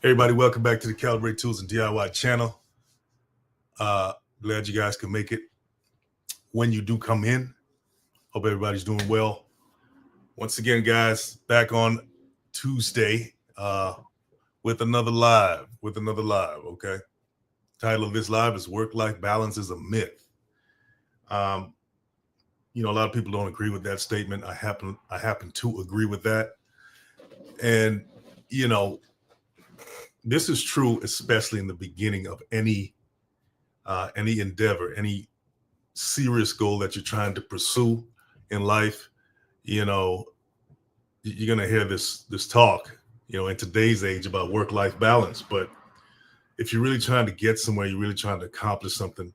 Everybody, welcome back to the Calibrate Tools and DIY channel. Glad you guys can make it when you do come in. Hope everybody's doing well. Once again, guys, back on Tuesday with another live. Okay. Title of this live is "Work-Life Balance is a Myth." Um, a lot of people don't agree with that statement. I happen to agree with that, and you know, this is true, especially in the beginning of any endeavor, any serious goal that you're trying to pursue in life. You know, you're gonna hear this talk, in today's age about work-life balance. But if you're really trying to get somewhere, you're really trying to accomplish something,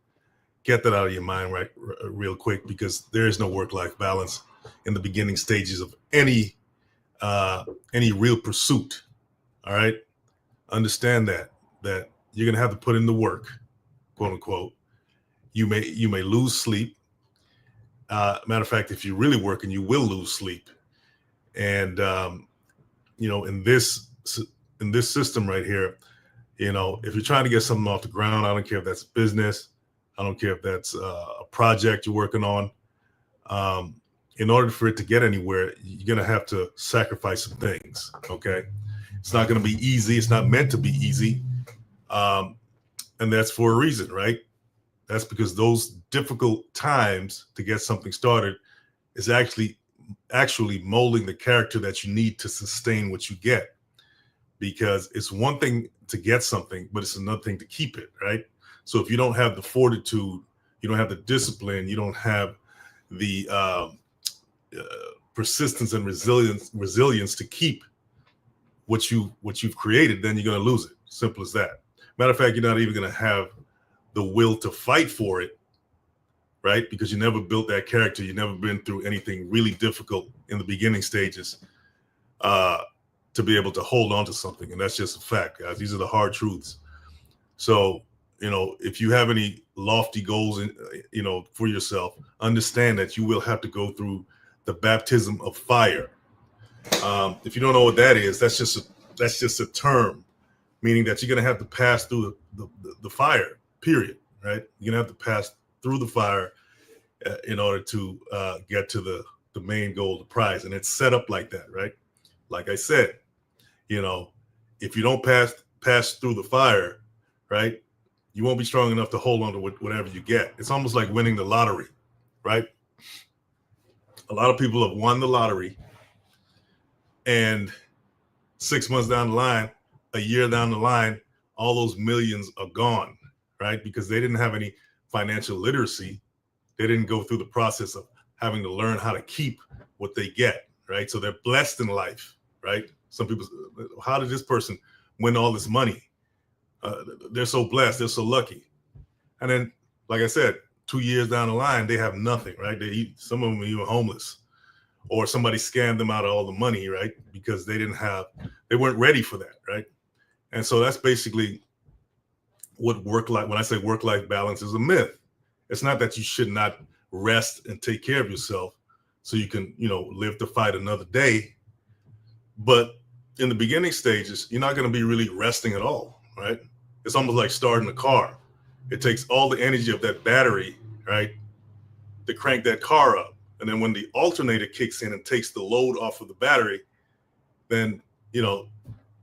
get that out of your mind real quick, because there is no work-life balance in the beginning stages of any real pursuit. All right, understand that you're gonna have to put in the work, quote unquote. You may lose sleep. Matter of fact, if you're really working, you will lose sleep. And in this system right here, if you're trying to get something off the ground, I don't care if that's a business, I don't care if that's a project you're working on. In order for it to get anywhere, you're gonna have to sacrifice some things. Okay, it's not gonna be easy. It's not meant to be easy, and that's for a reason, right? That's because those difficult times to get something started is actually molding the character that you need to sustain what you get. Because it's one thing to get something, but it's another thing to keep it, right? So if you don't have the fortitude, you don't have the discipline, you don't have the persistence and resilience to keep what you've created, then you're going to lose it. Simple as that. Matter of fact, you're not even going to have the will to fight for it, right? Because you never built that character. You've never been through anything really difficult in the beginning stages to be able to hold on to something. And that's just a fact, guys. These are the hard truths. So, if you have any lofty goals, for yourself, understand that you will have to go through the baptism of fire. If you don't know what that is, that's just a term, meaning that you're going to have to pass through the fire, period, right? You're going to have to pass through the fire in order to get to the main goal, the prize. And it's set up like that, right? Like I said, if you don't pass through the fire, right, you won't be strong enough to hold on to whatever you get. It's almost like winning the lottery, right? A lot of people have won the lottery, and 6 months down the line, a year down the line, all those millions are gone, right? Because they didn't have any financial literacy. They didn't go through the process of having to learn how to keep what they get, right? So they're blessed in life, right? Some people, how did this person win all this money? They're so blessed, they're so lucky. And then, like I said, 2 years down the line, they have nothing, right? Some of them are even homeless, or somebody scammed them out of all the money, right? Because they weren't ready for that, right? And so that's basically what when I say work-life balance is a myth. It's not that you should not rest and take care of yourself so you can, live to fight another day. But in the beginning stages, you're not going to be really resting at all, right? It's almost like starting a car. It takes all the energy of that battery, right, to crank that car up. And then when the alternator kicks in and takes the load off of the battery, then,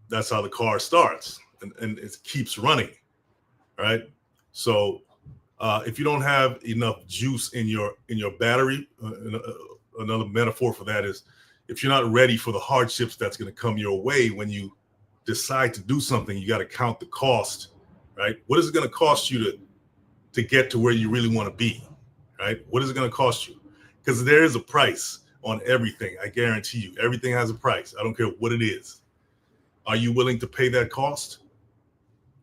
that's how the car starts, and it keeps running, right? So if you don't have enough juice in your battery, another metaphor for that is, if you're not ready for the hardships that's going to come your way when you decide to do something, you got to count the cost, right? What is it going to cost you to get to where you really want to be, right? What is it going to cost you? Because there is a price on everything. I guarantee you, everything has a price. I don't care what it is. Are you willing to pay that cost?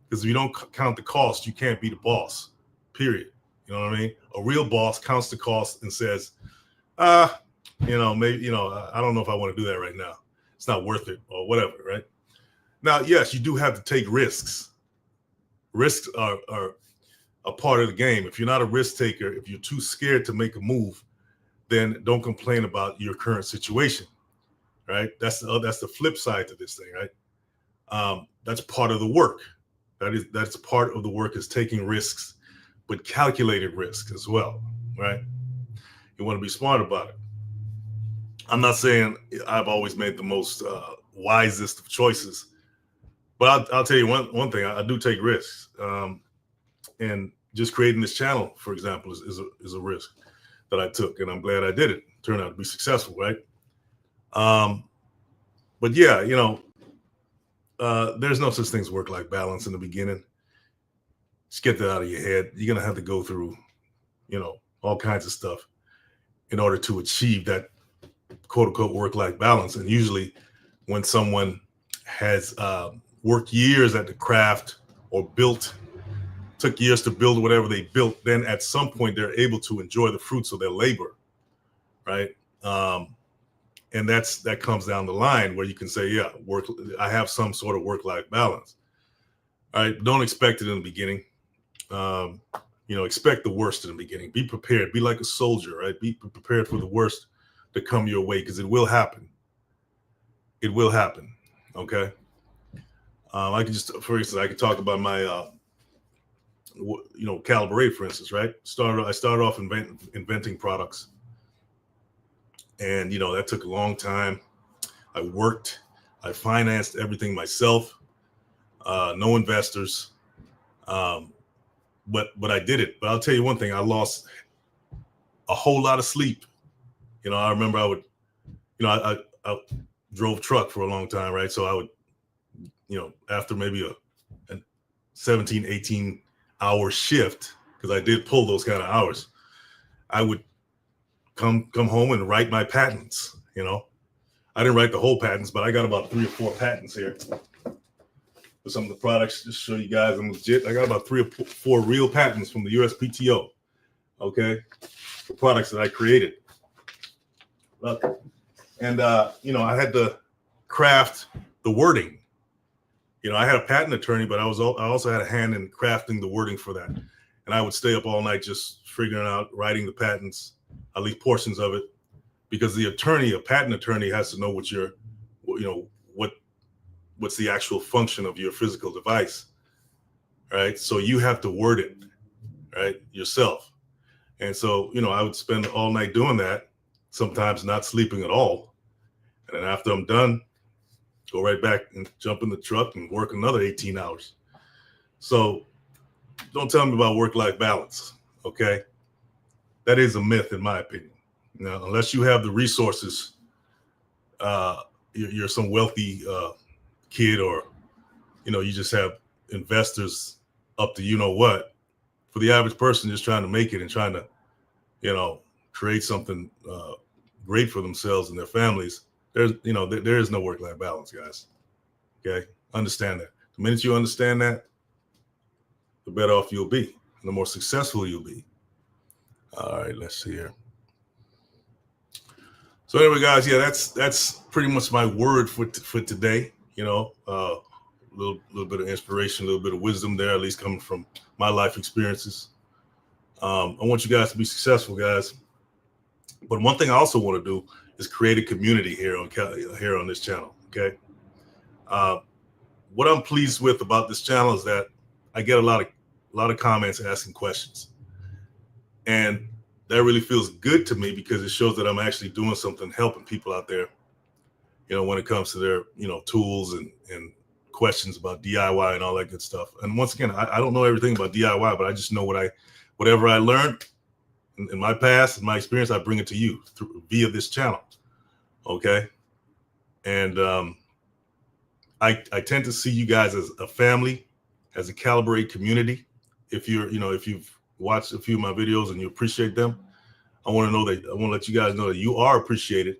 Because if you don't count the cost, you can't be the boss, period. You know what I mean? A real boss counts the cost and says, maybe, I don't know if I want to do that right now. It's not worth it, or whatever, right? Now, yes, you do have to take risks. Risks are a part of the game. If you're not a risk taker, if you're too scared to make a move, then don't complain about your current situation, right? That's the flip side to this thing, right? that's part of the work. That's part of the work, is taking risks, but calculated risk as well, right? You want to be smart about it. I'm not saying I've always made the most wisest of choices, but I'll tell you one thing. I do take risks, and just creating this channel, for example, is a risk that I took, and I'm glad I did it. Turned out to be successful, right? But yeah, there's no such thing as work-life balance in the beginning. Just get that out of your head. You're gonna have to go through, all kinds of stuff in order to achieve that quote unquote work-life balance. And usually when someone has worked years at the craft, or took years to build whatever they built, then at some point they're able to enjoy the fruits of their labor, right? And that comes down the line where you can say, yeah, I have some sort of work-life balance. All right, don't expect it in the beginning. Expect the worst in the beginning. Be prepared. Be like a soldier, right? Be prepared for the worst to come your way, because it will happen. It will happen. Okay. For instance, I could talk about my, Caliber 8, for instance, right? I started off inventing products, and that took a long time. I financed everything myself, no investors, but I did it. But I'll tell you one thing: I lost a whole lot of sleep. I remember I drove truck for a long time, right? So I would, after maybe a 17, 18 hour shift, because I did pull those kind of hours, I would come home and write my patents. I didn't write the whole patents, but I got about 3 or 4 patents here for some of the products. Just show you guys I'm legit. I got about 3 or 4 real patents from the USPTO, okay, for products that I created. Look, and I had to craft the wording. I had a patent attorney, but I also had a hand in crafting the wording for that. And I would stay up all night just figuring out, writing the patents, at least portions of it, because a patent attorney has to know what's the actual function of your physical device, right? So you have to word it, right, yourself. And so, I would spend all night doing that, sometimes not sleeping at all. And then after I'm done, go right back and jump in the truck and work another 18 hours. So don't tell me about work-life balance, okay? That is a myth, in my opinion. Unless you have the resources, you're some wealthy kid, or, you just have investors up to what. For the average person just trying to make it and trying to, create something great for themselves and their families, there is no work-life balance, guys. Okay, understand that. The minute you understand that, the better off you'll be, and the more successful you'll be. All right, let's see here. So anyway, guys, yeah, that's pretty much my word for today. A little bit of inspiration, a little bit of wisdom there, at least coming from my life experiences. I want you guys to be successful, guys. But one thing I also want to do is create a community here on this channel. Okay. What I'm pleased with about this channel is that I get a lot of comments asking questions, and that really feels good to me, because it shows that I'm actually doing something, helping people out there, when it comes to their, tools and questions about DIY and all that good stuff. And once again, I don't know everything about DIY, but I just know whatever I learned in my past and my experience, I bring it to you via this channel. Okay. And I tend to see you guys as a family, as a Caliber 8 community. If you've watched a few of my videos and you appreciate them, I want to let you guys know that you are appreciated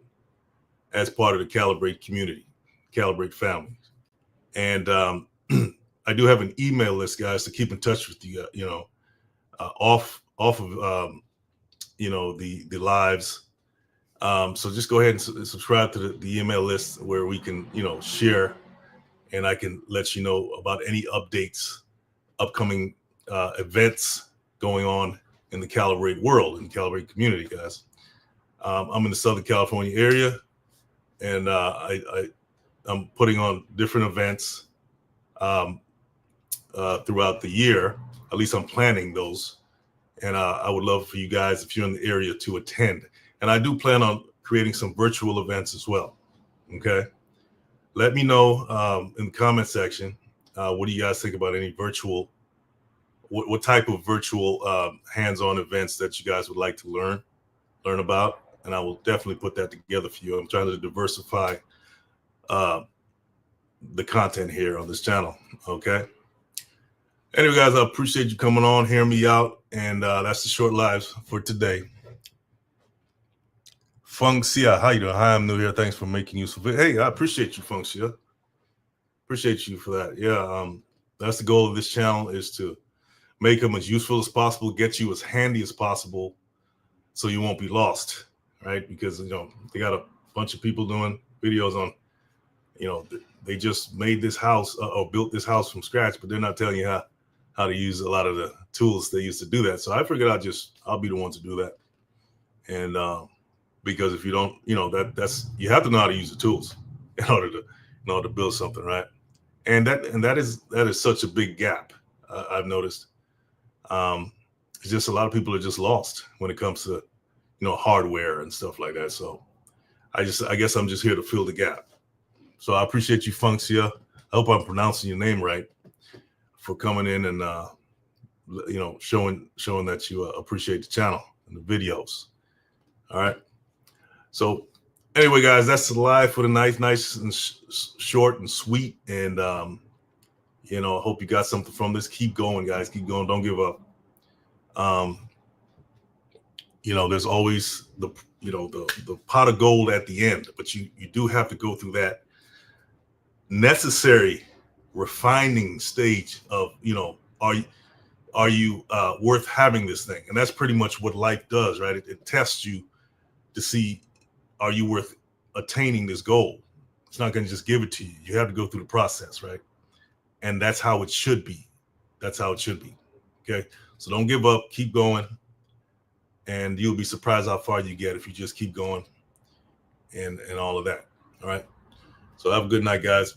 as part of the Caliber 8 community, Caliber 8 family. And I do have an email list, guys, to keep in touch with you, off of the lives. So just go ahead and subscribe to the email list, where we can, share, and I can let you know about any updates, upcoming events going on in the Caliber 8 world, in the Caliber 8 community, guys. I'm in the Southern California area, and I'm putting on different events. um, throughout the year. At least I'm planning those. And I would love for you guys, if you're in the area, to attend. And I do plan on creating some virtual events as well. Okay. Let me know in the comment section. What do you guys think about any virtual, what type of virtual hands-on events that you guys would like to learn about? And I will definitely put that together for you. I'm trying to diversify the content here on this channel. Okay. Anyway, guys, I appreciate you coming on, hearing me out. And that's the short lives for today. Feng Xia, how you doing? Hi, I'm new here. Thanks for making use of it. Hey, I appreciate you, Feng Xia. Appreciate you for that. Yeah, that's the goal of this channel, is to make them as useful as possible, get you as handy as possible, so you won't be lost, right? Because, you know, they got a bunch of people doing videos on, you know, they just made this house or built this house from scratch, but they're not telling you how to use a lot of the tools they used to do that. So I figured I'll be the one to do that. And because if you don't, you know, that's you have to know how to use the tools in order to build something, right? And that is such a big gap. I've noticed. It's just a lot of people are just lost when it comes to, you know, hardware and stuff like that. So I guess I'm just here to fill the gap. So I appreciate you, Feng Xia. I hope I'm pronouncing your name right, for coming in and you know, showing that you appreciate the channel and the videos. All right. So anyway, guys, that's the live for the night. Nice and short and sweet. And you know, I hope you got something from this. Keep going, guys. Keep going. Don't give up. You know, there's always the pot of gold at the end, but you do have to go through that necessary refining stage of, you know, are you worth having this thing? And that's pretty much what life does, right? It tests you to see, are you worth attaining this goal? It's not going to just give it to you. You have to go through the process, right? And that's how it should be. That's how it should be. Okay. So don't give up, keep going. And you'll be surprised how far you get if you just keep going and all of that. All right. So have a good night, guys.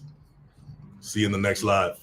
See you in the next live.